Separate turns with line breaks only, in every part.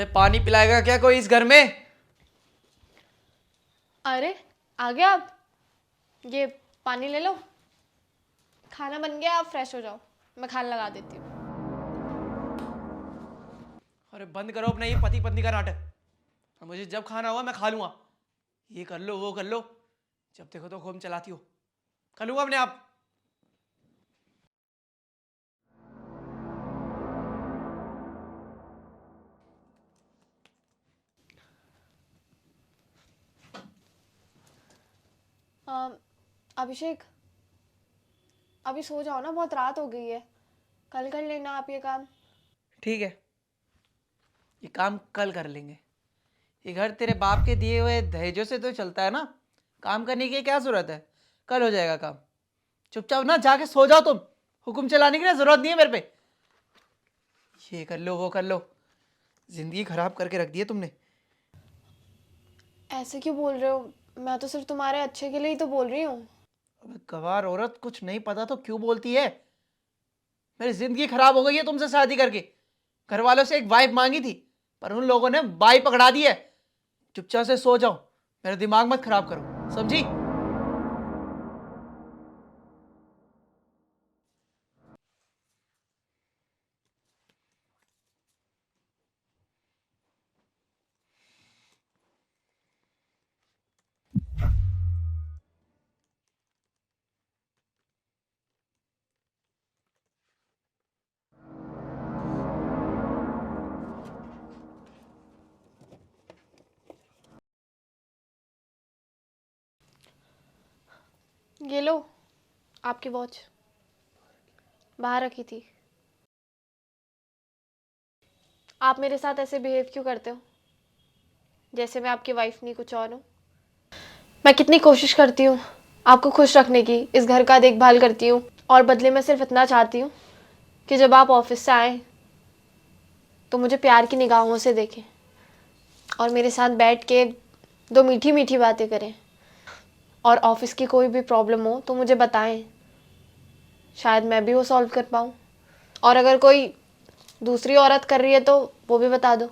अरे पानी पिलाएगा क्या कोई इस घर में?
अरे आ गए आप। ये पानी ले लो। खाना बन गया, आप फ्रेश हो जाओ, मैं खाना लगा देती हूँ।
अरे बंद करो अपना ये पति पत्नी का नाटक। और मुझे जब खाना हुआ मैं खा लूंगा। ये कर लो वो कर लो, जब देखो तो खूब चलाती हो। कर लूंगा अपने आप।
अभिषेक, अभी सो जाओ ना, बहुत रात हो गई है। कल कर लेना आप ये काम।
ठीक है, ये काम कल कर लेंगे। ये घर तेरे बाप के दिए हुए दहेजों से तो चलता है ना, काम करने की क्या जरूरत है? कल हो जाएगा काम। चुपचाप ना जाके सो जाओ तुम। हुक्म चलाने की ना जरूरत नहीं है मेरे पे। ये कर लो वो कर लो, जिंदगी खराब करके रख दी है तुमने।
ऐसे क्यों बोल रहे हो? मैं तो सिर्फ तुम्हारे अच्छे के लिए ही तो बोल रही हूँ।
अबे गवार औरत, कुछ नहीं पता तो क्यों बोलती है? मेरी जिंदगी खराब हो गई है तुमसे शादी करके। घर वालों से एक वाइफ मांगी थी, पर उन लोगों ने बाई पकड़ा दी है। चुपचाप से सो जाओ, मेरा दिमाग मत खराब करो, समझी?
ये लो, आपकी वॉच बाहर रखी थी। आप मेरे साथ ऐसे बिहेव क्यों करते हो, जैसे मैं आपकी वाइफ नहीं कुछ और हूँ? मैं कितनी कोशिश करती हूँ आपको खुश रखने की, इस घर का देखभाल करती हूँ, और बदले में सिर्फ इतना चाहती हूँ कि जब आप ऑफिस से आएँ तो मुझे प्यार की निगाहों से देखें और मेरे साथ बैठ के दो मीठी मीठी बातें करें, और ऑफिस की कोई भी प्रॉब्लम हो तो मुझे बताएं, शायद मैं भी वो सॉल्व कर पाऊँ। और अगर कोई दूसरी औरत कर रही है तो वो भी बता दो।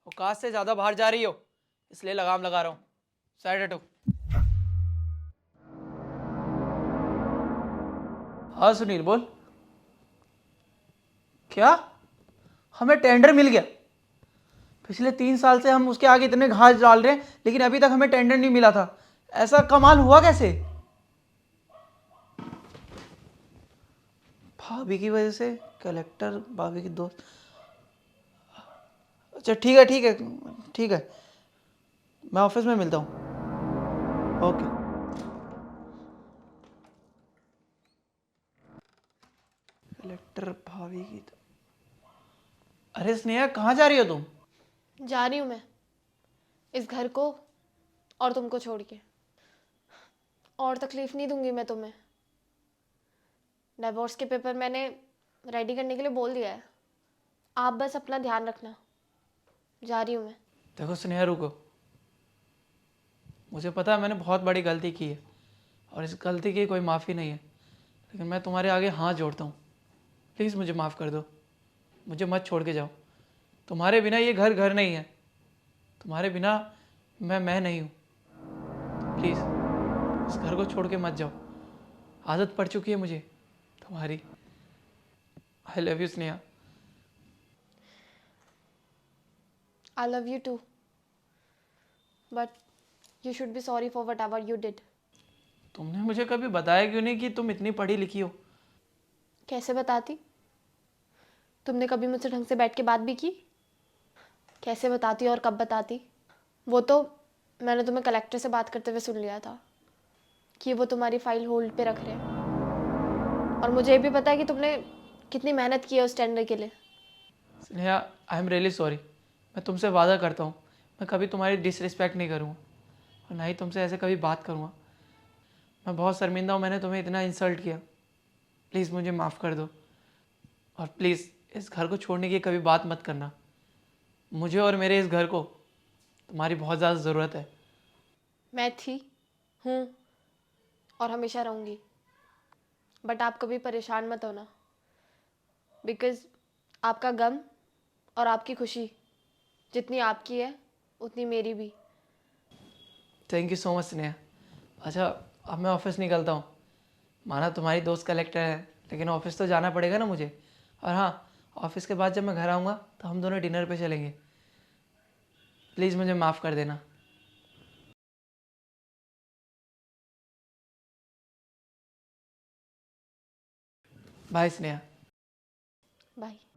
औकात से ज्यादा बाहर जा रही हो, इसलिए लगाम लगा रहा हूँ। साइड हटो। हाँ सुनील बोल। क्या? हमें टेंडर मिल गया? पिछले 3 साल से हम उसके आगे इतने घास डाल रहे हैं, लेकिन अभी तक हमें टेंडर नहीं मिला था। ऐसा कमाल हुआ कैसे? भाभी की वजह से? कलेक्टर भाभी की दोस्त? अच्छा ठीक है ठीक है ठीक है, मैं ऑफिस में मिलता हूँ। ओके। कलेक्टर भाभी की अरे स्नेहा, कहाँ जा रही हो तुम?
जा रही हूँ मैं इस घर को और तुमको छोड़ के। और तकलीफ नहीं दूंगी मैं तुम्हें। डिवोर्स के पेपर मैंने रेडी करने के लिए बोल दिया है, आप बस अपना ध्यान रखना। जा रही हूँ मैं।
देखो स्नेहा रुको, मुझे पता है मैंने बहुत बड़ी गलती की है और इस गलती की कोई माफ़ी नहीं है, लेकिन मैं तुम्हारे आगे हाथ जोड़ता हूँ। प्लीज़ मुझे माफ़ कर दो, मुझे मत छोड़ के जाओ। तुम्हारे बिना ये घर घर नहीं है, तुम्हारे बिना मैं नहीं हूँ। प्लीज़ इस घर को छोड़ के मत जाओ। आदत पड़ चुकी है मुझे तुम्हारी। I love you Sneha.
I love you too, but you should be sorry for whatever you did.
तुमने मुझे कभी बताया क्यों नहीं कि तुम इतनी पढ़ी लिखी हो?
कैसे बताती? तुमने कभी मुझसे ढंग से बैठ के बात भी की? कैसे बताती और कब बताती? वो तो मैंने तुम्हें कलेक्टर से बात करते हुए सुन लिया था कि वो तुम्हारी फाइल होल्ड पे रख रहे हैं, और मुझे ये भी पता है कि तुमने कितनी मेहनत की है उस टेंडर के लिए।
Sneha I am really sorry. मैं तुमसे वादा करता हूँ मैं कभी तुम्हारी डिसरिस्पेक्ट नहीं करूँगा और ना ही तुमसे ऐसे कभी बात करूँगा। मैं बहुत शर्मिंदा हूँ मैंने तुम्हें इतना इंसल्ट किया। प्लीज़ मुझे माफ़ कर दो और प्लीज़ इस घर को छोड़ने की कभी बात मत करना। मुझे और मेरे इस घर को तुम्हारी बहुत ज़्यादा ज़रूरत है।
मैं थी, हूँ, और हमेशा रहूँगी। बट आप कभी परेशान मत होना, बिकॉज़ आपका गम और आपकी खुशी जितनी आपकी है उतनी मेरी भी।
Thank you so much Sneha. अच्छा, अब मैं ऑफिस निकलता हूँ। माना तुम्हारी दोस्त कलेक्टर है, लेकिन ऑफिस तो जाना पड़ेगा ना मुझे। और हाँ, ऑफिस के बाद जब मैं घर आऊँगा तो हम दोनों डिनर पे चलेंगे। प्लीज़ मुझे माफ़ कर देना। बाय स्नेहा।
बाय।